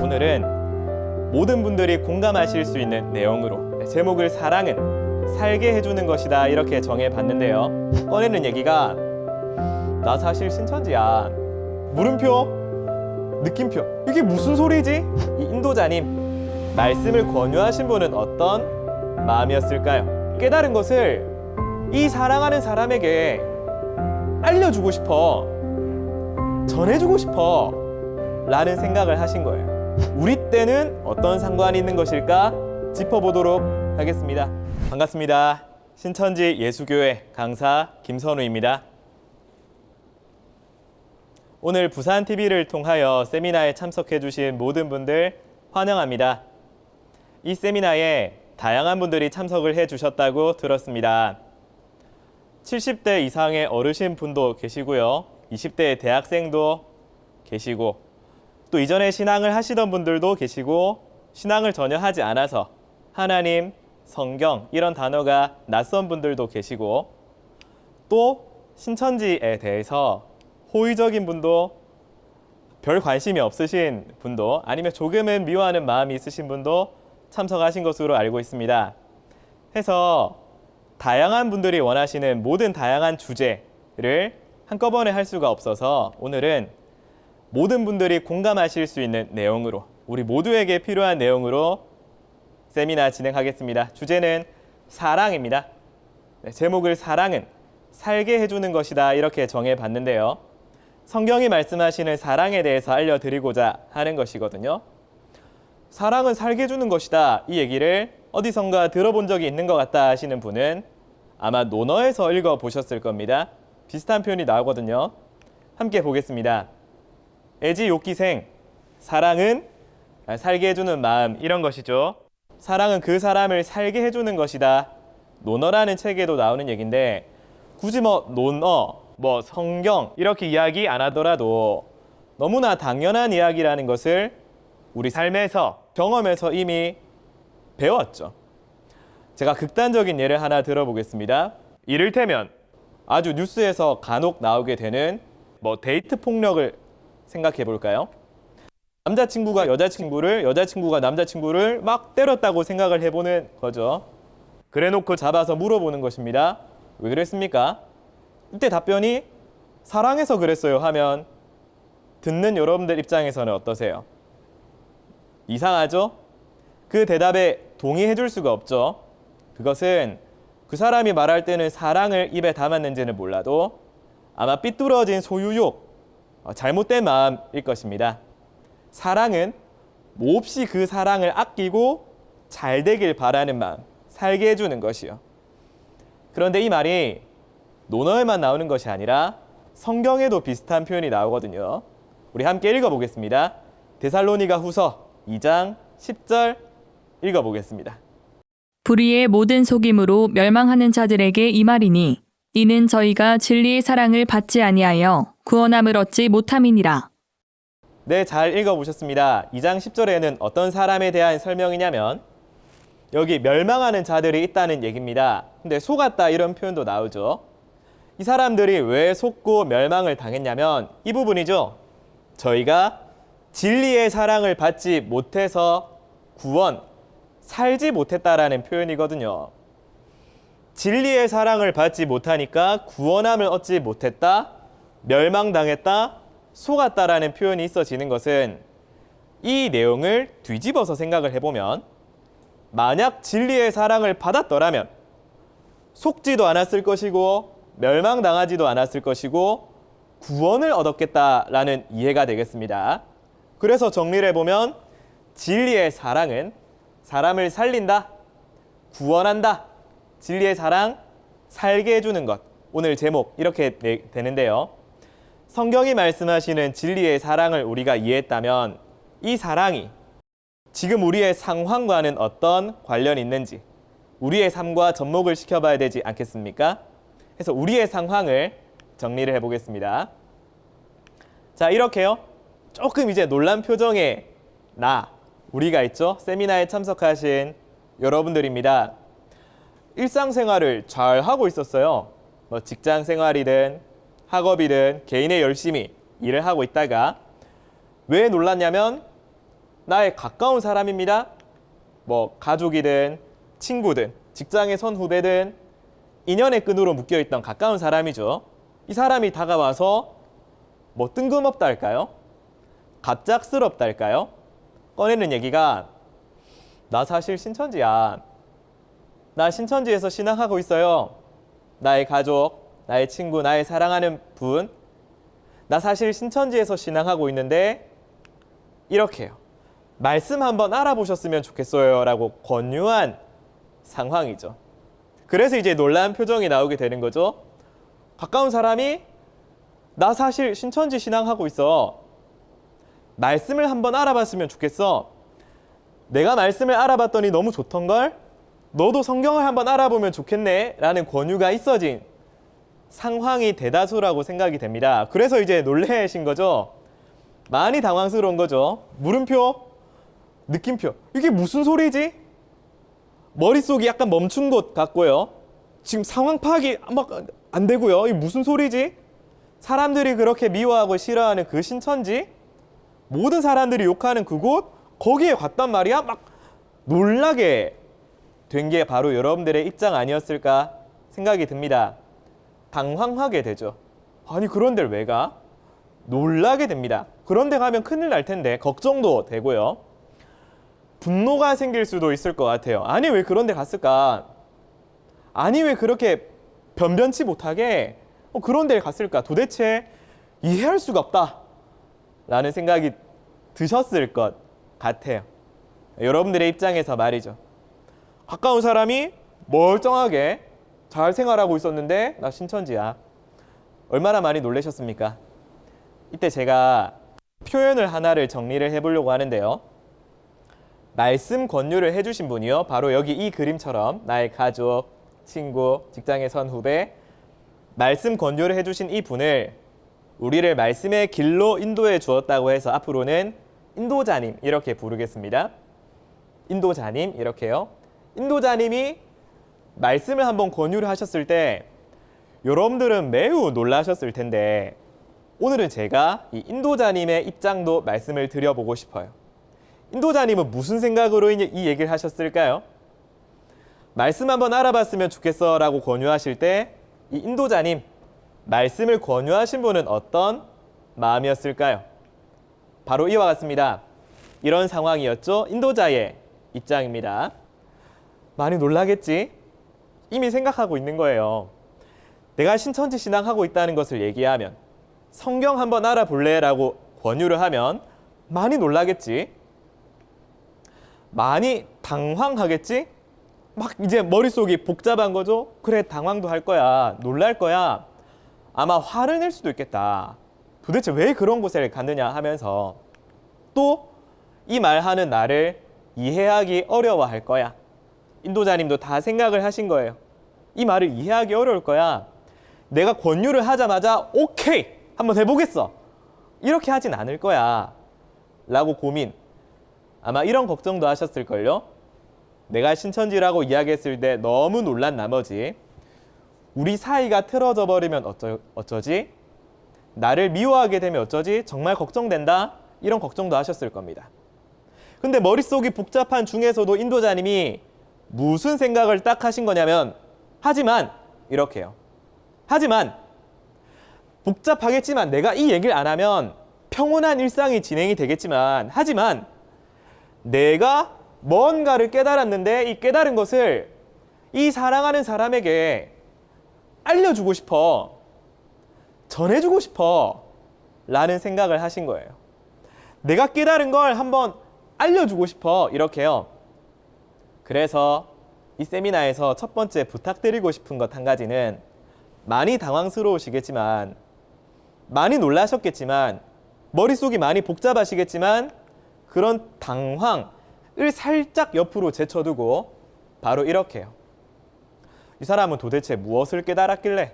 오늘은 모든 분들이 공감하실 수 있는 내용으로 제목을 사랑은 살게 해주는 것이다 이렇게 정해봤는데요. 꺼내는 얘기가 나 사실 신천지야. 물음표, 느낌표. 이게 무슨 소리지? 이 인도자님 말씀을 권유하신 분은 어떤 마음이었을까요? 깨달은 것을 이 사랑하는 사람에게 알려주고 싶어, 전해주고 싶어 라는 생각을 하신 거예요. 우리 때는 어떤 상관이 있는 것일까 짚어보도록 하겠습니다. 반갑습니다. 신천지 예수교회 강사 김선우입니다. 오늘 부산TV를 통하여 세미나에 참석해 주신 모든 분들 환영합니다. 이 세미나에 다양한 분들이 참석을 해 주셨다고 들었습니다. 70대 이상의 어르신 분도 계시고요. 20대 대학생도 계시고 또 이전에 신앙을 하시던 분들도 계시고 신앙을 전혀 하지 않아서 하나님, 성경 이런 단어가 낯선 분들도 계시고 또 신천지에 대해서 호의적인 분도 별 관심이 없으신 분도 아니면 조금은 미워하는 마음이 있으신 분도 참석하신 것으로 알고 있습니다. 해서 다양한 분들이 원하시는 모든 다양한 주제를 한꺼번에 할 수가 없어서 오늘은 모든 분들이 공감하실 수 있는 내용으로 우리 모두에게 필요한 내용으로 세미나 진행하겠습니다. 주제는 사랑입니다. 제목을 사랑은 살게 해주는 것이다 이렇게 정해봤는데요. 성경이 말씀하시는 사랑에 대해서 알려드리고자 하는 것이거든요. 사랑은 살게 해주는 것이다 이 얘기를 어디선가 들어본 적이 있는 것 같다 하시는 분은 아마 논어에서 읽어보셨을 겁니다. 비슷한 표현이 나오거든요. 함께 보겠습니다. 애지욕기생, 사랑은 살게 해주는 마음 이런 것이죠. 사랑은 그 사람을 살게 해주는 것이다. 논어라는 책에도 나오는 얘기인데 굳이 논어, 성경 이렇게 이야기 안 하더라도 너무나 당연한 이야기라는 것을 우리 삶에서 경험에서 이미 배웠죠. 제가 극단적인 예를 하나 들어보겠습니다. 이를테면 아주 뉴스에서 간혹 나오게 되는 데이트 폭력을 생각해 볼까요? 남자친구가 여자친구가 남자친구를 막 때렸다고 생각을 해보는 거죠. 그래놓고 잡아서 물어보는 것입니다. 왜 그랬습니까? 이때 답변이 사랑해서 그랬어요 하면 듣는 여러분들 입장에서는 어떠세요? 이상하죠? 그 대답에 동의해 줄 수가 없죠. 그것은 그 사람이 말할 때는 사랑을 입에 담았는지는 몰라도 아마 삐뚤어진 소유욕, 잘못된 마음일 것입니다. 사랑은 몹시 그 사랑을 아끼고 잘 되길 바라는 마음, 살게 해주는 것이요. 그런데 이 말이 논어에만 나오는 것이 아니라 성경에도 비슷한 표현이 나오거든요. 우리 함께 읽어보겠습니다. 데살로니가 후서 2장 10절 읽어보겠습니다. 불의의 모든 속임으로 멸망하는 자들에게 이 말이니 이는 저희가 진리의 사랑을 받지 아니하여 구원함을 얻지 못함이니라. 네, 잘 읽어보셨습니다. 2장 10절에는 어떤 사람에 대한 설명이냐면 여기 멸망하는 자들이 있다는 얘기입니다. 근데 속았다 이런 표현도 나오죠. 이 사람들이 왜 속고 멸망을 당했냐면 이 부분이죠. 저희가 진리의 사랑을 받지 못해서 살지 못했다라는 표현이거든요. 진리의 사랑을 받지 못하니까 구원함을 얻지 못했다, 멸망당했다, 속았다라는 표현이 있어지는 것은 이 내용을 뒤집어서 생각을 해보면 만약 진리의 사랑을 받았더라면 속지도 않았을 것이고 멸망당하지도 않았을 것이고 구원을 얻었겠다라는 이해가 되겠습니다. 그래서 정리를 해보면 진리의 사랑은 사람을 살린다, 구원한다, 진리의 사랑, 살게 해주는 것. 오늘 제목 이렇게 되는데요. 성경이 말씀하시는 진리의 사랑을 우리가 이해했다면 이 사랑이 지금 우리의 상황과는 어떤 관련이 있는지 우리의 삶과 접목을 시켜봐야 되지 않겠습니까? 그래서 우리의 상황을 정리를 해보겠습니다. 자, 이렇게요. 조금 이제 놀란 표정의 우리가 있죠. 세미나에 참석하신 여러분들입니다. 일상생활을 잘 하고 있었어요. 직장 생활이든 학업이든 개인의 열심히 일을 하고 있다가 왜 놀랐냐면 나의 가까운 사람입니다. 뭐 가족이든 친구든 직장의 선후배든 인연의 끈으로 묶여있던 가까운 사람이죠. 이 사람이 다가와서 뭐 뜬금없다 할까요? 갑작스럽다 할까요? 꺼내는 얘기가 나 사실 신천지야. 나 신천지에서 신앙하고 있어요. 나의 가족, 나의 친구, 나의 사랑하는 분. 나 사실 신천지에서 신앙하고 있는데 이렇게요. 말씀 한번 알아보셨으면 좋겠어요 라고 권유한 상황이죠. 그래서 이제 놀라운 표정이 나오게 되는 거죠. 가까운 사람이 나 사실 신천지 신앙하고 있어. 말씀을 한번 알아봤으면 좋겠어. 내가 말씀을 알아봤더니 너무 좋던걸? 너도 성경을 한번 알아보면 좋겠네 라는 권유가 있어진 상황이 대다수라고 생각이 됩니다. 그래서 이제 놀라신 거죠. 많이 당황스러운 거죠. 물음표, 느낌표. 이게 무슨 소리지? 머릿속이 약간 멈춘 것 같고요. 지금 상황 파악이 막 안 되고요. 이게 무슨 소리지? 사람들이 그렇게 미워하고 싫어하는 그 신천지? 모든 사람들이 욕하는 그곳? 거기에 갔단 말이야? 막 놀라게 된 게 바로 여러분들의 입장 아니었을까 생각이 듭니다. 당황하게 되죠. 아니 그런 데를 왜 가? 놀라게 됩니다. 그런 데 가면 큰일 날 텐데 걱정도 되고요. 분노가 생길 수도 있을 것 같아요. 아니 왜 그런 데 갔을까? 아니 왜 그렇게 변변치 못하게 그런 데를 갔을까? 도대체 이해할 수가 없다 라는 생각이 드셨을 것 같아요. 여러분들의 입장에서 말이죠. 가까운 사람이 멀쩡하게 잘 생활하고 있었는데 나 신천지야. 얼마나 많이 놀라셨습니까? 이때 제가 표현을 하나를 정리를 해보려고 하는데요. 말씀 권유를 해주신 분이요. 바로 여기 이 그림처럼 나의 가족, 친구, 직장의 선후배 말씀 권유를 해주신 이 분을 우리를 말씀의 길로 인도해 주었다고 해서 앞으로는 인도자님 이렇게 부르겠습니다. 인도자님 이렇게요. 인도자님이 말씀을 한번 권유를 하셨을 때 여러분들은 매우 놀라셨을 텐데 오늘은 제가 이 인도자님의 입장도 말씀을 드려보고 싶어요. 인도자님은 무슨 생각으로 이 얘기를 하셨을까요? 말씀 한번 알아봤으면 좋겠어 라고 권유하실 때 이 인도자님 말씀을 권유하신 분은 어떤 마음이었을까요? 바로 이와 같습니다. 이런 상황이었죠. 인도자의 입장입니다. 많이 놀라겠지? 이미 생각하고 있는 거예요. 내가 신천지 신앙하고 있다는 것을 얘기하면 성경 한번 알아볼래? 라고 권유를 하면 많이 놀라겠지? 많이 당황하겠지? 막 이제 머릿속이 복잡한 거죠? 그래 당황도 할 거야. 놀랄 거야. 아마 화를 낼 수도 있겠다. 도대체 왜 그런 곳에 갔느냐 하면서 또 이 말하는 나를 이해하기 어려워할 거야. 인도자님도 다 생각을 하신 거예요. 이 말을 이해하기 어려울 거야. 내가 권유를 하자마자 오케이! 한번 해보겠어. 이렇게 하진 않을 거야. 라고 고민. 아마 이런 걱정도 하셨을걸요. 내가 신천지라고 이야기했을 때 너무 놀란 나머지 우리 사이가 틀어져 버리면 어쩌지? 나를 미워하게 되면 어쩌지? 정말 걱정된다? 이런 걱정도 하셨을 겁니다. 근데 머릿속이 복잡한 중에서도 인도자님이 무슨 생각을 딱 하신 거냐면 하지만 이렇게요. 하지만 복잡하겠지만 내가 이 얘기를 안 하면 평온한 일상이 진행이 되겠지만 하지만 내가 뭔가를 깨달았는데 이 깨달은 것을 이 사랑하는 사람에게 알려주고 싶어. 전해주고 싶어. 라는 생각을 하신 거예요. 내가 깨달은 걸 한번 알려주고 싶어. 이렇게요. 그래서 이 세미나에서 첫 번째 부탁드리고 싶은 것 한 가지는 많이 당황스러우시겠지만 많이 놀라셨겠지만 머릿속이 많이 복잡하시겠지만 그런 당황을 살짝 옆으로 제쳐두고 바로 이렇게요. 이 사람은 도대체 무엇을 깨달았길래?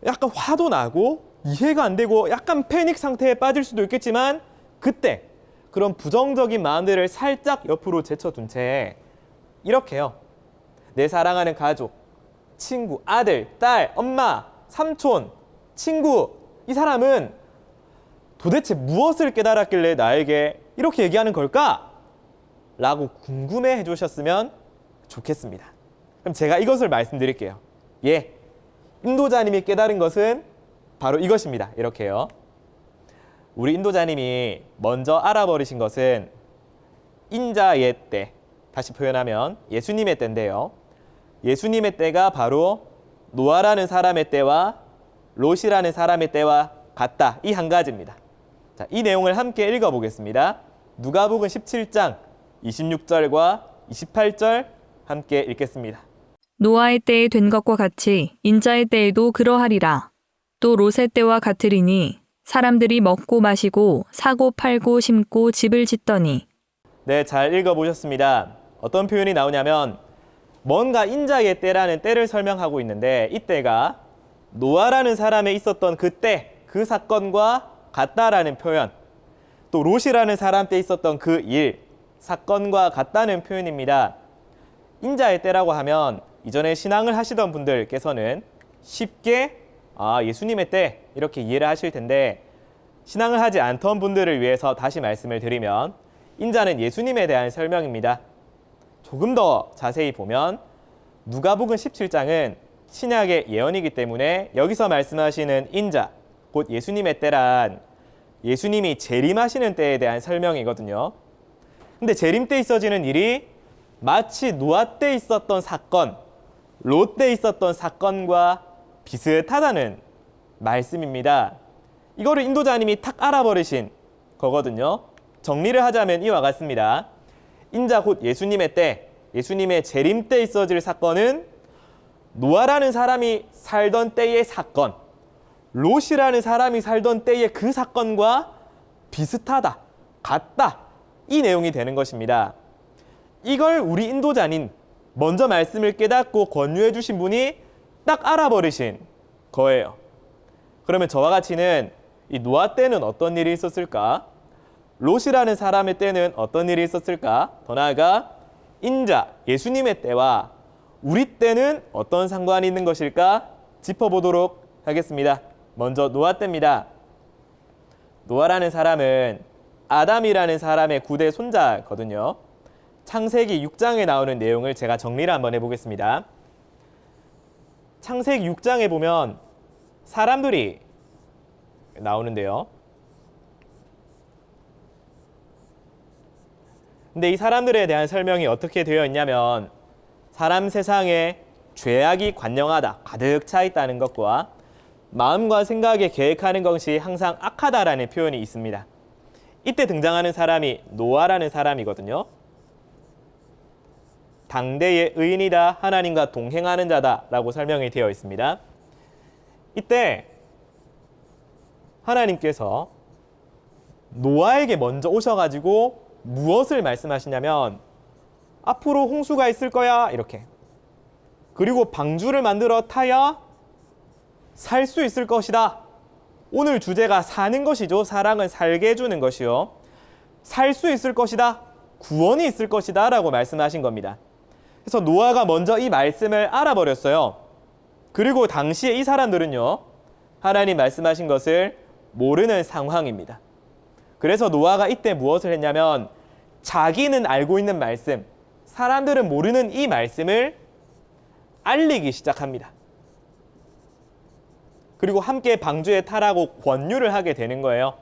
약간 화도 나고 이해가 안 되고 약간 패닉 상태에 빠질 수도 있겠지만 그때 그런 부정적인 마음들을 살짝 옆으로 제쳐둔 채 이렇게요. 내 사랑하는 가족, 친구, 아들, 딸, 엄마, 삼촌, 친구 이 사람은 도대체 무엇을 깨달았길래 나에게 이렇게 얘기하는 걸까? 라고 궁금해 해주셨으면 좋겠습니다. 그럼 제가 이것을 말씀드릴게요. 예, 인도자님이 깨달은 것은 바로 이것입니다. 이렇게요. 우리 인도자님이 먼저 알아버리신 것은 인자의 때, 다시 표현하면 예수님의 때인데요. 예수님의 때가 바로 노아라는 사람의 때와 롯이라는 사람의 때와 같다. 이 한 가지입니다. 자, 이 내용을 함께 읽어보겠습니다. 누가복음 17장 26절과 28절 함께 읽겠습니다. 노아의 때에 된 것과 같이 인자의 때에도 그러하리라. 또 롯의 때와 같으리니 사람들이 먹고 마시고 사고 팔고 심고 집을 짓더니. 네, 잘 읽어보셨습니다. 어떤 표현이 나오냐면 뭔가 인자의 때라는 때를 설명하고 있는데 이 때가 노아라는 사람에 있었던 그 때, 그 사건과 같다라는 표현, 또 롯이라는 사람 때 있었던 그 일, 사건과 같다는 표현입니다. 인자의 때라고 하면 이전에 신앙을 하시던 분들께서는 쉽게 예수님의 때 이렇게 이해를 하실 텐데 신앙을 하지 않던 분들을 위해서 다시 말씀을 드리면 인자는 예수님에 대한 설명입니다. 조금 더 자세히 보면 누가복음 17장은 신약의 예언이기 때문에 여기서 말씀하시는 인자, 곧 예수님의 때란 예수님이 재림하시는 때에 대한 설명이거든요. 근데 재림 때 있어지는 일이 마치 노아 때 있었던 사건, 롯 때 있었던 사건과 비슷하다는 말씀입니다. 이거를 인도자님이 탁 알아버리신 거거든요. 정리를 하자면 이와 같습니다. 인자 곧 예수님의 때, 예수님의 재림 때 있어질 사건은 노아라는 사람이 살던 때의 사건, 롯이라는 사람이 살던 때의 그 사건과 비슷하다, 같다, 이 내용이 되는 것입니다. 이걸 우리 인도자님, 먼저 말씀을 깨닫고 권유해 주신 분이 딱 알아버리신 거예요. 그러면 저와 같이는 이 노아 때는 어떤 일이 있었을까? 롯이라는 사람의 때는 어떤 일이 있었을까? 더 나아가 인자, 예수님의 때와 우리 때는 어떤 상관이 있는 것일까? 짚어보도록 하겠습니다. 먼저 노아 때입니다. 노아라는 사람은 아담이라는 사람의 9대 손자거든요. 창세기 6장에 나오는 내용을 제가 정리를 한번 해보겠습니다. 창세기 6장에 보면 사람들이 나오는데요. 근데 이 사람들에 대한 설명이 어떻게 되어 있냐면 사람 세상에 죄악이 관영하다, 가득 차 있다는 것과 마음과 생각에 계획하는 것이 항상 악하다라는 표현이 있습니다. 이때 등장하는 사람이 노아라는 사람이거든요. 당대의 의인이다, 하나님과 동행하는 자다라고 설명이 되어 있습니다. 이때 하나님께서 노아에게 먼저 오셔가지고 무엇을 말씀하시냐면 앞으로 홍수가 있을 거야 이렇게, 그리고 방주를 만들어 타야 살 수 있을 것이다. 오늘 주제가 사는 것이죠. 사랑은 살게 해주는 것이요. 살 수 있을 것이다. 구원이 있을 것이다 라고 말씀하신 겁니다. 그래서 노아가 먼저 이 말씀을 알아버렸어요. 그리고 당시에 이 사람들은요, 하나님 말씀하신 것을 모르는 상황입니다. 그래서 노아가 이때 무엇을 했냐면 자기는 알고 있는 말씀, 사람들은 모르는 이 말씀을 알리기 시작합니다. 그리고 함께 방주에 타라고 권유를 하게 되는 거예요.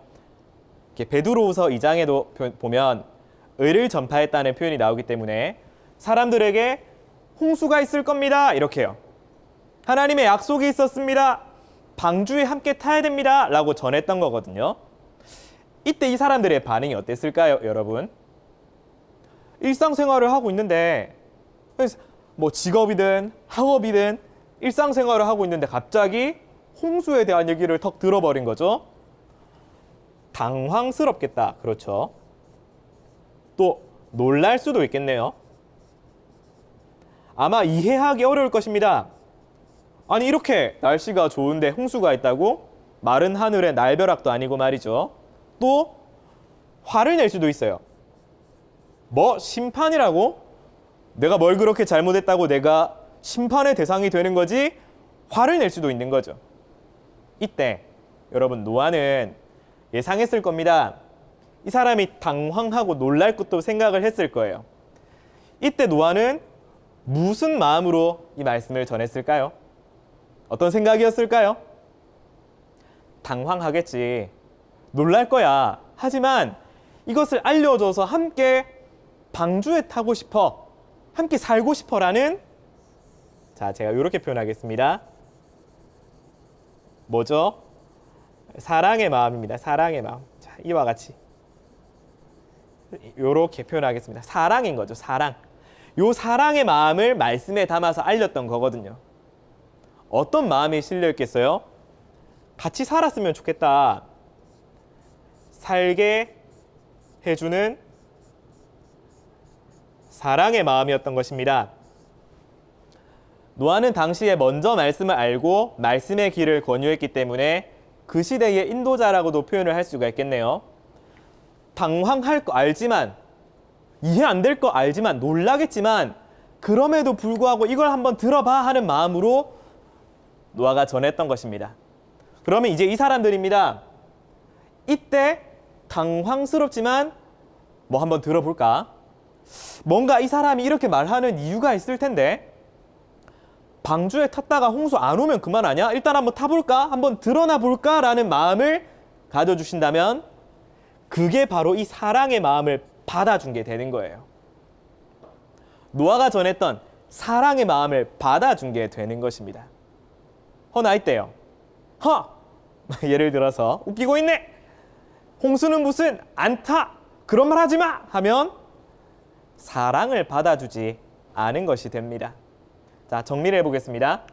베드로후서 2장에도 보면 의를 전파했다는 표현이 나오기 때문에 사람들에게 홍수가 있을 겁니다 이렇게요. 하나님의 약속이 있었습니다. 방주에 함께 타야 됩니다 라고 전했던 거거든요. 이때 이 사람들의 반응이 어땠을까요, 여러분? 일상생활을 하고 있는데 뭐 직업이든 학업이든 일상생활을 하고 있는데 갑자기 홍수에 대한 얘기를 턱 들어버린 거죠. 당황스럽겠다. 그렇죠. 또 놀랄 수도 있겠네요. 아마 이해하기 어려울 것입니다. 아니 이렇게 날씨가 좋은데 홍수가 있다고? 마른 하늘에 날벼락도 아니고 말이죠. 또 화를 낼 수도 있어요. 뭐 심판이라고? 내가 뭘 그렇게 잘못했다고 내가 심판의 대상이 되는 거지? 화를 낼 수도 있는 거죠. 이때 여러분 노아는 예상했을 겁니다. 이 사람이 당황하고 놀랄 것도 생각을 했을 거예요. 이때 노아는 무슨 마음으로 이 말씀을 전했을까요? 어떤 생각이었을까요? 당황하겠지. 놀랄 거야. 하지만 이것을 알려줘서 함께 방주에 타고 싶어. 함께 살고 싶어라는, 자, 제가 이렇게 표현하겠습니다. 뭐죠? 사랑의 마음입니다. 사랑의 마음. 자, 이와 같이 이렇게 표현하겠습니다. 사랑인 거죠. 사랑. 요 사랑의 마음을 말씀에 담아서 알렸던 거거든요. 어떤 마음이 실려 있겠어요? 같이 살았으면 좋겠다. 살게 해주는 사랑의 마음이었던 것입니다. 노아는 당시에 먼저 말씀을 알고 말씀의 길을 권유했기 때문에 그 시대의 인도자라고도 표현을 할 수가 있겠네요. 당황할 거 알지만, 이해 안 될 거 알지만, 놀라겠지만 그럼에도 불구하고 이걸 한번 들어봐 하는 마음으로 노아가 전했던 것입니다. 그러면 이제 이 사람들입니다. 이때 당황스럽지만 뭐 한번 들어볼까? 뭔가 이 사람이 이렇게 말하는 이유가 있을 텐데, 방주에 탔다가 홍수 안 오면 그만 아니야? 일단 한번 타볼까? 한번 드러나 볼까? 라는 마음을 가져주신다면 그게 바로 이 사랑의 마음을 받아준 게 되는 거예요. 노아가 전했던 사랑의 마음을 받아준 게 되는 것입니다. 나 이때요. 예를 들어서 웃기고 있네. 홍수는 무슨 안 타. 그런 말 하지 마. 하면 사랑을 받아주지 않은 것이 됩니다. 자, 정리를 해보겠습니다.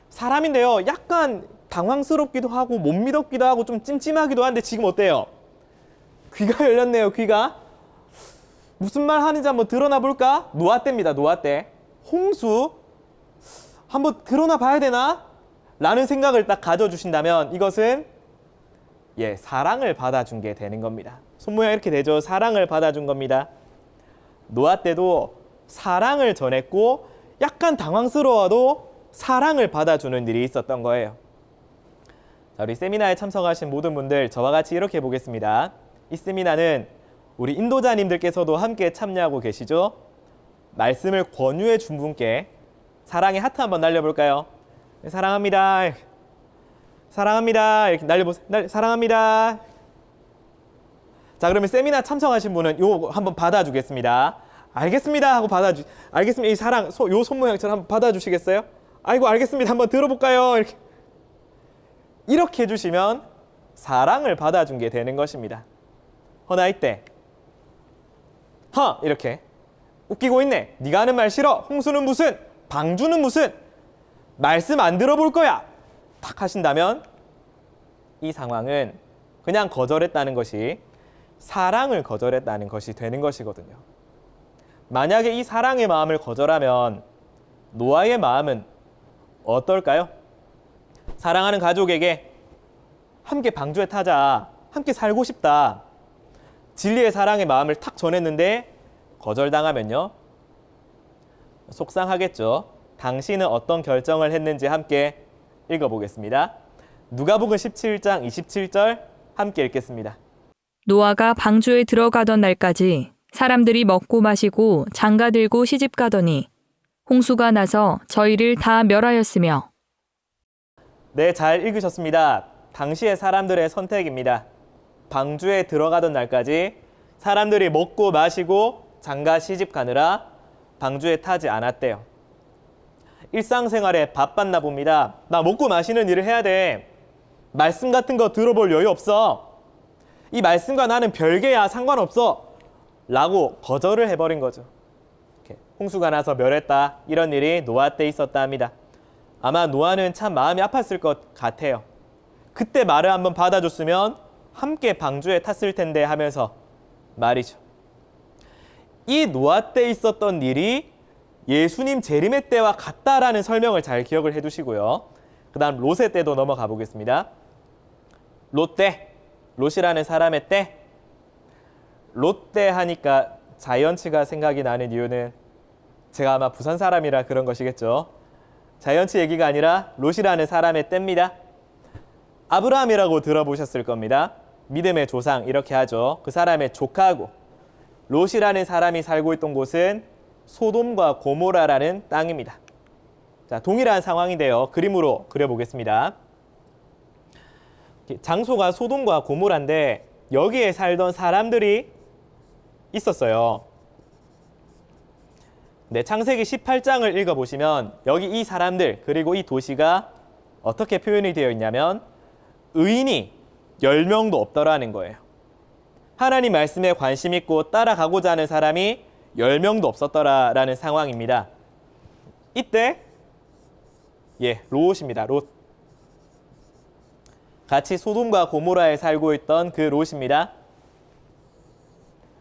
사람인데요. 약간 당황스럽기도 하고 못 믿었기도 하고 좀 찜찜하기도 한데 지금 어때요? 귀가 열렸네요. 귀가. 무슨 말 하는지 한번 드러나 볼까? 노아 때입니다. 노아 때. 홍수 한번 드러나 봐야 되나? 라는 생각을 딱 가져주신다면 이것은 사랑을 받아준 게 되는 겁니다. 손모양 이렇게 되죠. 사랑을 받아준 겁니다. 노아 때도 사랑을 전했고 약간 당황스러워도 사랑을 받아주는 일이 있었던 거예요. 자, 우리 세미나에 참석하신 모든 분들 저와 같이 이렇게 보겠습니다. 이 세미나는 우리 인도자님들께서도 함께 참여하고 계시죠? 말씀을 권유해 준 분께 사랑의 하트 한번 날려볼까요? 네, 사랑합니다. 사랑합니다. 이렇게 날려보세요. 사랑합니다. 자, 그러면 세미나 참석하신 분은 요거 한번 받아주겠습니다. 알겠습니다 하고 알겠습니다. 이 사랑, 요 손 모양처럼 한번 받아주시겠어요? 아이고, 알겠습니다. 한번 들어볼까요? 이렇게 해주시면 사랑을 받아준 게 되는 것입니다. 나 이때 이렇게 웃기고 있네. 네가 하는 말 싫어. 홍수는 무슨, 방주는 무슨, 말씀 안 들어볼 거야. 탁 하신다면 이 상황은 그냥 거절했다는 것이 사랑을 거절했다는 것이 되는 것이거든요. 만약에 이 사랑의 마음을 거절하면 노아의 마음은 어떨까요? 사랑하는 가족에게 함께 방주에 타자, 함께 살고 싶다, 진리의 사랑의 마음을 탁 전했는데 거절당하면요, 속상하겠죠. 당신은 어떤 결정을 했는지 함께 읽어보겠습니다. 누가복음 17장 27절 함께 읽겠습니다. 노아가 방주에 들어가던 날까지 사람들이 먹고 마시고 장가들고 시집가더니 홍수가 나서 저희를 다 멸하였으며. 네, 잘 읽으셨습니다. 당시의 사람들의 선택입니다. 방주에 들어가던 날까지 사람들이 먹고 마시고 장가 시집 가느라 방주에 타지 않았대요. 일상생활에 바빴나 봅니다. 나 먹고 마시는 일을 해야 돼. 말씀 같은 거 들어볼 여유 없어. 이 말씀과 나는 별개야. 상관없어. 라고 거절을 해버린 거죠. 이렇게 홍수가 나서 멸했다. 이런 일이 노아 때 있었다 합니다. 아마 노아는 참 마음이 아팠을 것 같아요. 그때 말을 한번 받아줬으면 함께 방주에 탔을 텐데 하면서 말이죠. 이 노아 때 있었던 일이 예수님 재림의 때와 같다라는 설명을 잘 기억을 해두시고요. 그 다음 롯의 때도 넘어가 보겠습니다. 롯 때, 롯이라는 사람의 때. 롯 때 하니까 자이언츠가 생각이 나는 이유는 제가 아마 부산 사람이라 그런 것이겠죠. 자이언츠 얘기가 아니라 롯이라는 사람의 때입니다. 아브라함이라고 들어보셨을 겁니다. 믿음의 조상 이렇게 하죠. 그 사람의 조카고 롯이라는 사람이 살고 있던 곳은 소돔과 고모라라는 땅입니다. 자, 동일한 상황인데요. 그림으로 그려보겠습니다. 장소가 소돔과 고모라인데 여기에 살던 사람들이 있었어요. 네, 창세기 18장을 읽어보시면 여기 이 사람들 그리고 이 도시가 어떻게 표현이 되어 있냐면 의인이 10명도 없더라는 거예요. 하나님 말씀에 관심 있고 따라가고자 하는 사람이 10명도 없었더라라는 상황입니다. 이때 롯입니다. 롯. 같이 소돔과 고모라에 살고 있던 그 롯입니다.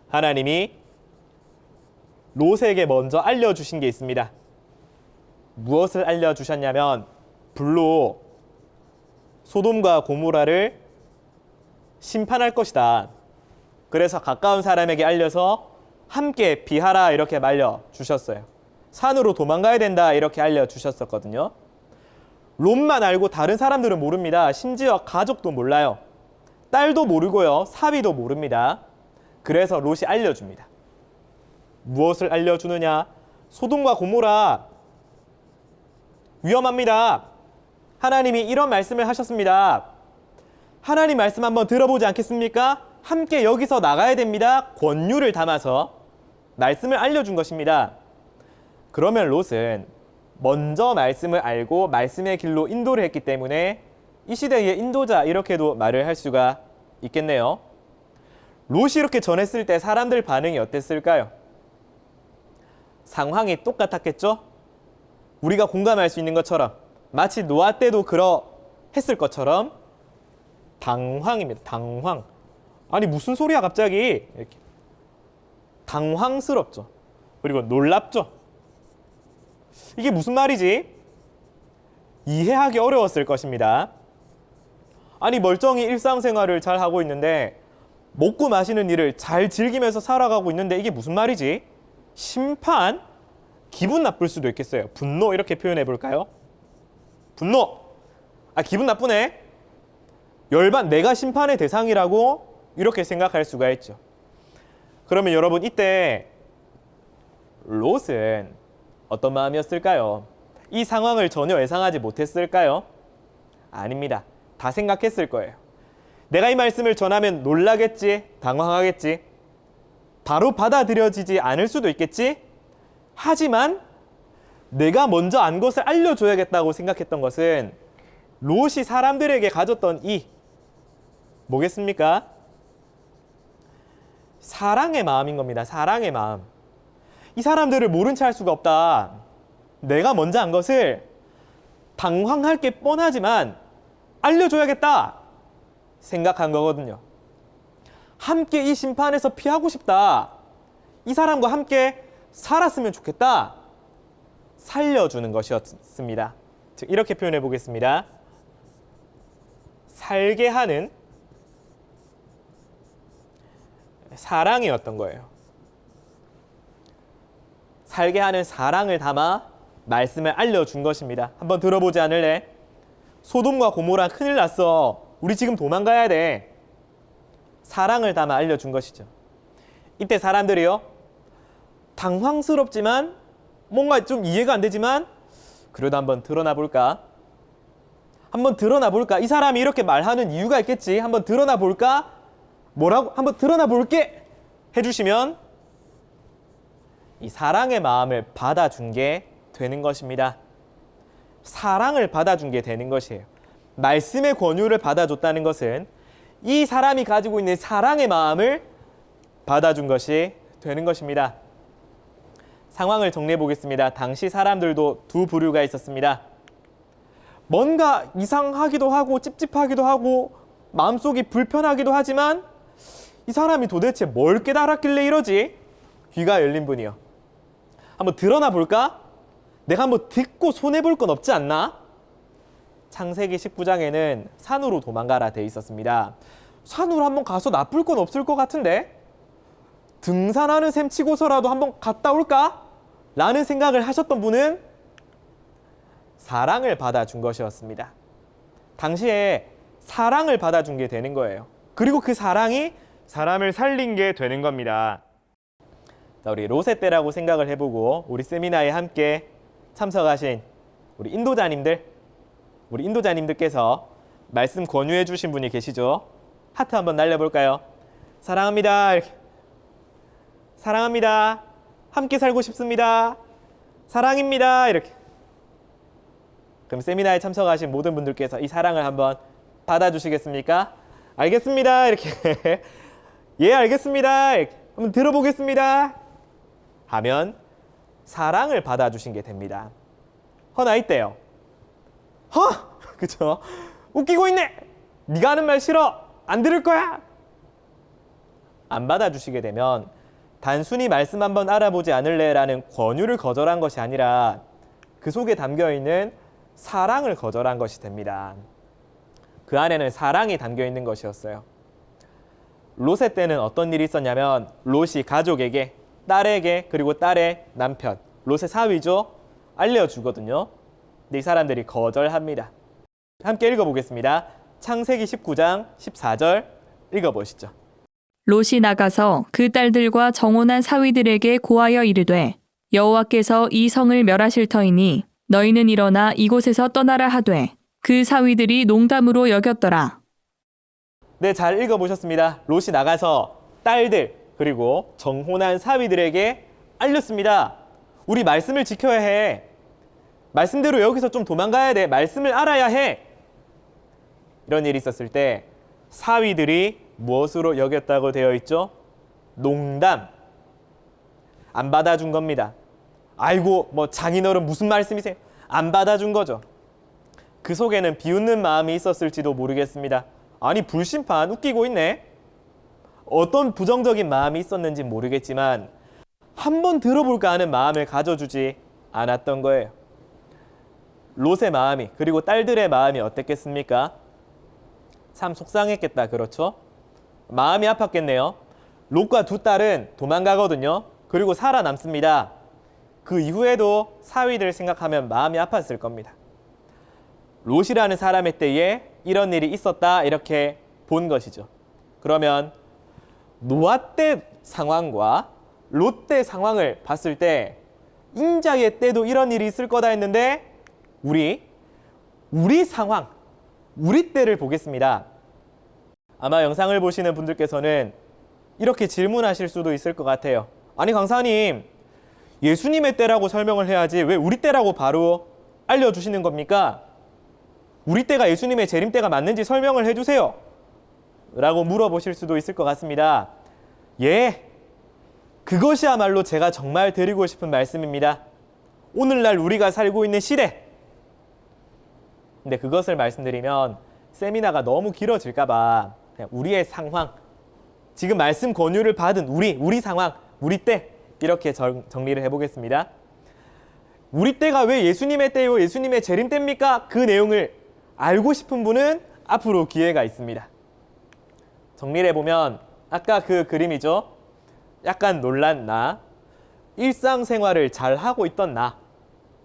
하나님이 롯에게 먼저 알려주신 게 있습니다. 무엇을 알려주셨냐면 불로 소돔과 고모라를 심판할 것이다. 그래서 가까운 사람에게 알려서 함께 피하라 이렇게 말려주셨어요. 산으로 도망가야 된다 이렇게 알려주셨었거든요. 롯만 알고 다른 사람들은 모릅니다. 심지어 가족도 몰라요. 딸도 모르고요. 사위도 모릅니다. 그래서 롯이 알려줍니다. 무엇을 알려주느냐? 소돔과 고모라 위험합니다. 하나님이 이런 말씀을 하셨습니다. 하나님 말씀 한번 들어보지 않겠습니까? 함께 여기서 나가야 됩니다. 권유를 담아서 말씀을 알려준 것입니다. 그러면 롯은 먼저 말씀을 알고 말씀의 길로 인도를 했기 때문에 이 시대의 인도자 이렇게도 말을 할 수가 있겠네요. 롯이 이렇게 전했을 때 사람들 반응이 어땠을까요? 상황이 똑같았겠죠? 우리가 공감할 수 있는 것처럼 마치 노아 때도 그러했을 것처럼 당황입니다. 당황. 아니 무슨 소리야 갑자기 이렇게 당황스럽죠. 그리고 놀랍죠. 이게 무슨 말이지? 이해하기 어려웠을 것입니다. 아니 멀쩡히 일상생활을 잘 하고 있는데 먹고 마시는 일을 잘 즐기면서 살아가고 있는데 이게 무슨 말이지? 심판? 기분 나쁠 수도 있겠어요. 분노 이렇게 표현해 볼까요? 분노! 기분 나쁘네? 열반, 내가 심판의 대상이라고 이렇게 생각할 수가 있죠. 그러면 여러분 이때 롯은 어떤 마음이었을까요? 이 상황을 전혀 예상하지 못했을까요? 아닙니다. 다 생각했을 거예요. 내가 이 말씀을 전하면 놀라겠지, 당황하겠지, 바로 받아들여지지 않을 수도 있겠지. 하지만 내가 먼저 안 것을 알려줘야겠다고 생각했던 것은 롯이 사람들에게 가졌던 이 뭐겠습니까? 사랑의 마음인 겁니다. 사랑의 마음. 이 사람들을 모른 채 할 수가 없다. 내가 먼저 한 것을 당황할 게 뻔하지만 알려줘야겠다 생각한 거거든요. 함께 이 심판에서 피하고 싶다. 이 사람과 함께 살았으면 좋겠다. 살려주는 것이었습니다. 즉 이렇게 표현해 보겠습니다. 살게 하는 사랑이었던 거예요. 살게 하는 사랑을 담아 말씀을 알려준 것입니다. 한번 들어보지 않을래? 소돔과 고모라 큰일 났어. 우리 지금 도망가야 돼. 사랑을 담아 알려준 것이죠. 이때 사람들이요, 당황스럽지만 뭔가 좀 이해가 안 되지만 그래도 한번 드러나 볼까? 한번 드러나 볼까? 이 사람이 이렇게 말하는 이유가 있겠지. 한번 드러나 볼까? 뭐라고? 한번 드러나 볼게 해주시면 이 사랑의 마음을 받아준 게 되는 것입니다. 사랑을 받아준 게 되는 것이에요. 말씀의 권유를 받아줬다는 것은 이 사람이 가지고 있는 사랑의 마음을 받아준 것이 되는 것입니다. 상황을 정리해 보겠습니다. 당시 사람들도 두 부류가 있었습니다. 뭔가 이상하기도 하고 찝찝하기도 하고 마음속이 불편하기도 하지만 이 사람이 도대체 뭘 깨달았길래 이러지? 귀가 열린 분이요. 한번 드러나 볼까? 내가 한번 듣고 손해볼 건 없지 않나? 창세기 19장에는 산으로 도망가라 돼 있었습니다. 산으로 한번 가서 나쁠 건 없을 것 같은데? 등산하는 셈 치고서라도 한번 갔다 올까? 라는 생각을 하셨던 분은 사랑을 받아준 것이었습니다. 당시에 사랑을 받아준 게 되는 거예요. 그리고 그 사랑이 사람을 살린 게 되는 겁니다. 자, 우리 롯의 때라고 생각을 해보고 우리 세미나에 함께 참석하신 우리 인도자님들께서 말씀 권유해 주신 분이 계시죠? 하트 한번 날려볼까요? 사랑합니다. 이렇게. 사랑합니다. 함께 살고 싶습니다. 사랑입니다. 이렇게. 그럼 세미나에 참석하신 모든 분들께서 이 사랑을 한번 받아주시겠습니까? 알겠습니다. 이렇게. 예, 알겠습니다. 이렇게. 한번 들어보겠습니다. 하면 사랑을 받아주신 게 됩니다. 허나 이때요. 그쵸? 웃기고 있네. 네가 하는 말 싫어. 안 들을 거야. 안 받아주시게 되면 단순히 말씀 한번 알아보지 않을래라는 권유를 거절한 것이 아니라 그 속에 담겨있는 사랑을 거절한 것이 됩니다. 그 안에는 사랑이 담겨있는 것이었어요. 롯의 때는 어떤 일이 있었냐면 롯이 가족에게, 딸에게, 그리고 딸의 남편, 롯의 사위죠, 알려주거든요. 근데 이 사람들이 거절합니다. 함께 읽어보겠습니다. 창세기 19장 14절 읽어보시죠. 롯이 나가서 그 딸들과 정혼한 사위들에게 고하여 이르되 여호와께서 이 성을 멸하실 터이니 너희는 일어나 이곳에서 떠나라 하되 그 사위들이 농담으로 여겼더라. 네, 잘 읽어보셨습니다. 롯이 나가서 딸들 그리고 정혼한 사위들에게 알렸습니다. 우리 말씀을 지켜야 해. 말씀대로 여기서 좀 도망가야 돼. 말씀을 알아야 해. 이런 일이 있었을 때 사위들이 무엇으로 여겼다고 되어 있죠? 농담. 안 받아준 겁니다. 아이고, 뭐 장인어른 무슨 말씀이세요? 안 받아준 거죠. 그 속에는 비웃는 마음이 있었을지도 모르겠습니다. 아니, 불심판 웃기고 있네. 어떤 부정적인 마음이 있었는지 모르겠지만 한번 들어볼까 하는 마음을 가져주지 않았던 거예요. 롯의 마음이, 그리고 딸들의 마음이 어땠겠습니까? 참 속상했겠다, 그렇죠? 마음이 아팠겠네요. 롯과 두 딸은 도망가거든요. 그리고 살아남습니다. 그 이후에도 사위들 생각하면 마음이 아팠을 겁니다. 롯이라는 사람의 때에 이런 일이 있었다, 이렇게 본 것이죠. 그러면 노아 때 상황과 롯 때 상황을 봤을 때 인자의 때도 이런 일이 있을 거다 했는데 우리 상황, 우리 때를 보겠습니다. 아마 영상을 보시는 분들께서는 이렇게 질문하실 수도 있을 것 같아요. 아니, 강사님, 예수님의 때라고 설명을 해야지 왜 우리 때라고 바로 알려주시는 겁니까? 우리 때가 예수님의 재림 때가 맞는지 설명을 해주세요. 라고 물어보실 수도 있을 것 같습니다. 예, 그것이야말로 제가 정말 드리고 싶은 말씀입니다. 오늘날 우리가 살고 있는 시대. 근데 그것을 말씀드리면 세미나가 너무 길어질까 봐 그냥 우리의 상황, 지금 말씀 권유를 받은 우리 상황, 우리 때 이렇게 정리를 해보겠습니다. 우리 때가 왜 예수님의 때요, 예수님의 재림 때입니까? 그 내용을 알고 싶은 분은 앞으로 기회가 있습니다. 정리를 해보면 아까 그 그림이죠. 약간 놀란 나, 일상생활을 잘 하고 있던 나,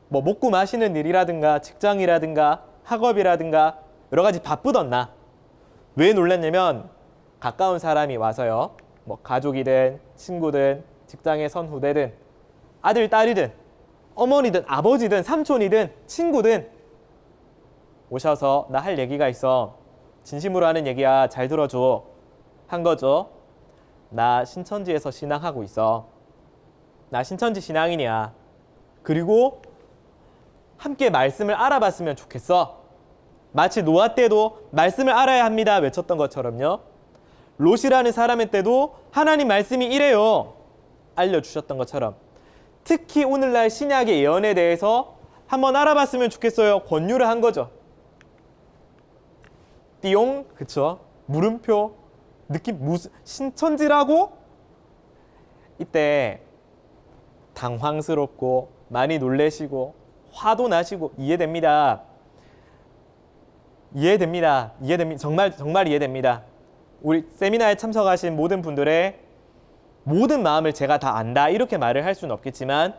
뭐 먹고 마시는 일이라든가 직장이라든가 학업이라든가 여러 가지 바쁘던 나. 왜 놀랐냐면 가까운 사람이 와서요, 뭐 가족이든 친구든 직장의 선후배든 아들 딸이든 어머니든 아버지든 삼촌이든 친구든 오셔서 나 할 얘기가 있어. 진심으로 하는 얘기야. 잘 들어줘. 한 거죠. 나 신천지에서 신앙하고 있어. 나 신천지 신앙인이야. 그리고 함께 말씀을 알아봤으면 좋겠어. 마치 노아 때도 말씀을 알아야 합니다 외쳤던 것처럼요. 롯이라는 사람의 때도 하나님 말씀이 이래요 알려주셨던 것처럼 특히 오늘날 신약의 예언에 대해서 한번 알아봤으면 좋겠어요 권유를 한 거죠. 띠용, 그쵸? 물음표, 느낌 무슨 신천지라고? 이때 당황스럽고 많이 놀래시고 화도 나시고 이해됩니다. 정말 이해됩니다. 우리 세미나에 참석하신 모든 분들의 모든 마음을 제가 다 안다 이렇게 말을 할 수는 없겠지만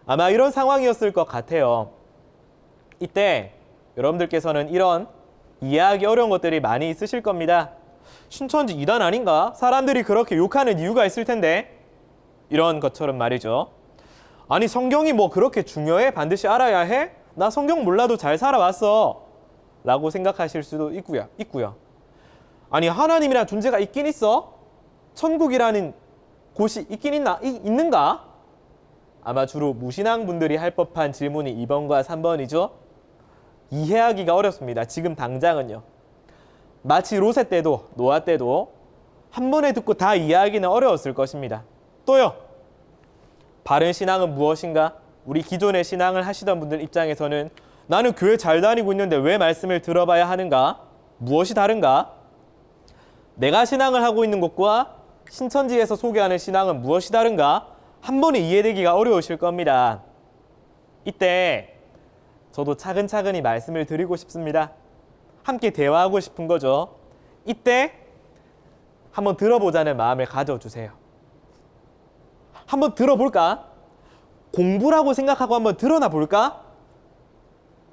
아마 이런 상황이었을 것 같아요. 이때 여러분들께서는 이런 이해하기 어려운 것들이 많이 있으실 겁니다. 신천지 이단 아닌가? 사람들이 그렇게 욕하는 이유가 있을 텐데. 이런 것처럼 말이죠. 아니 성경이 뭐 그렇게 중요해? 반드시 알아야 해? 나 성경 몰라도 잘 살아왔어. 라고 생각하실 수도 있고요. 아니 하나님이란 존재가 있긴 있어? 천국이라는 곳이 있는가? 아마 주로 무신앙 분들이 할 법한 질문이 2번과 3번이죠. 이해하기가 어렵습니다. 지금 당장은요. 마치 롯의 때도 노아 때도 한 번에 듣고 다 이해하기는 어려웠을 것입니다. 또요. 바른 신앙은 무엇인가? 우리 기존의 신앙을 하시던 분들 입장에서는 나는 교회 잘 다니고 있는데 왜 말씀을 들어봐야 하는가? 무엇이 다른가? 내가 신앙을 하고 있는 것과 신천지에서 소개하는 신앙은 무엇이 다른가? 한 번에 이해되기가 어려우실 겁니다. 이때 저도 차근차근히 말씀을 드리고 싶습니다. 함께 대화하고 싶은 거죠. 이때 한번 들어보자는 마음을 가져주세요. 한번 들어볼까? 공부라고 생각하고 한번 드러나 볼까?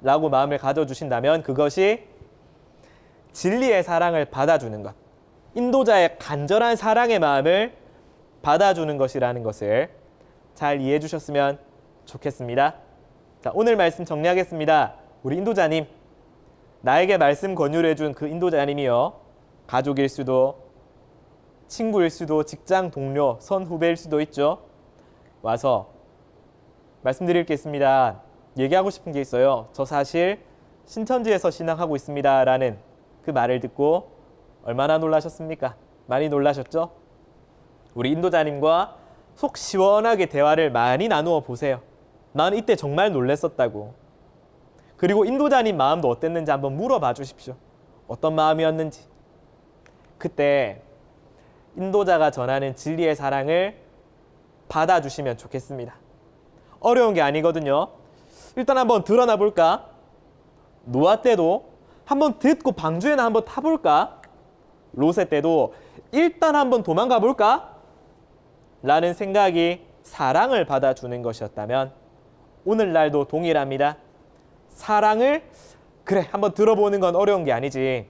라고 마음을 가져주신다면 그것이 진리의 사랑을 받아주는 것, 인도자의 간절한 사랑의 마음을 받아주는 것이라는 것을 잘 이해해 주셨으면 좋겠습니다. 자, 오늘 말씀 정리하겠습니다. 우리 인도자님, 나에게 말씀 권유를 해준 그 인도자님이요, 가족일 수도, 친구일 수도, 직장 동료, 선후배일 수도 있죠. 와서 말씀드릴 게 있습니다. 얘기하고 싶은 게 있어요. 저 사실 신천지에서 신앙하고 있습니다. 라는 그 말을 듣고 얼마나 놀라셨습니까? 많이 놀라셨죠? 우리 인도자님과 속 시원하게 대화를 많이 나누어 보세요. 나는 이때 정말 놀랬었다고. 그리고 인도자님 마음도 어땠는지 한번 물어봐 주십시오. 어떤 마음이었는지. 그때 인도자가 전하는 진리의 사랑을 받아주시면 좋겠습니다. 어려운 게 아니거든요. 일단 한번 드러나 볼까? 노아 때도 한번 듣고 방주에나 한번 타볼까? 롯의 때도 일단 한번 도망가 볼까? 라는 생각이 사랑을 받아주는 것이었다면 오늘날도 동일합니다. 사랑을 그래 한번 들어보는 건 어려운 게 아니지.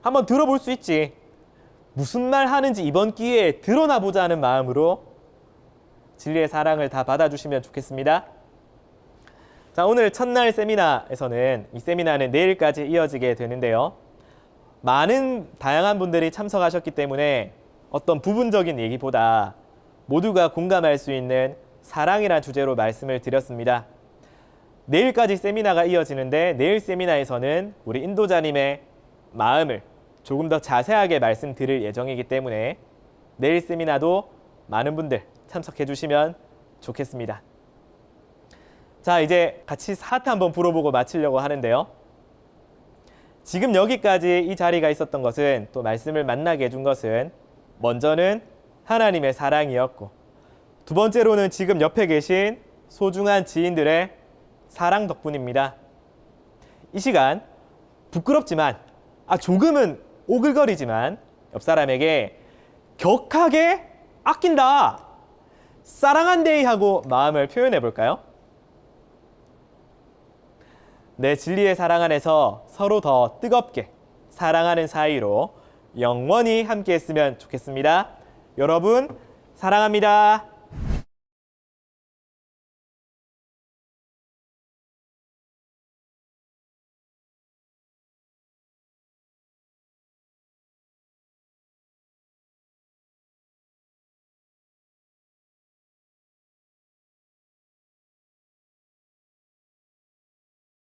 한번 들어볼 수 있지. 무슨 말 하는지 이번 기회에 드러나 보자는 마음으로 진리의 사랑을 다 받아주시면 좋겠습니다. 자, 오늘 첫날 세미나에서는 이 세미나는 내일까지 이어지게 되는데요. 많은 다양한 분들이 참석하셨기 때문에 어떤 부분적인 얘기보다 모두가 공감할 수 있는 사랑이라는 주제로 말씀을 드렸습니다. 내일까지 세미나가 이어지는데 내일 세미나에서는 우리 인도자님의 마음을 조금 더 자세하게 말씀드릴 예정이기 때문에 내일 세미나도 많은 분들 참석해 주시면 좋겠습니다. 자, 이제 같이 하트 한번 불어보고 마치려고 하는데요. 지금 여기까지 이 자리가 있었던 것은, 또 말씀을 만나게 해준 것은 먼저는 하나님의 사랑이었고, 두 번째로는 지금 옆에 계신 소중한 지인들의 사랑 덕분입니다. 이 시간 부끄럽지만, 조금은 오글거리지만 옆 사람에게 격하게 아낀다, 사랑한데이 하고 마음을 표현해 볼까요? 내 진리의 사랑 안에서 서로 더 뜨겁게 사랑하는 사이로 영원히 함께 했으면 좋겠습니다. 여러분, 사랑합니다.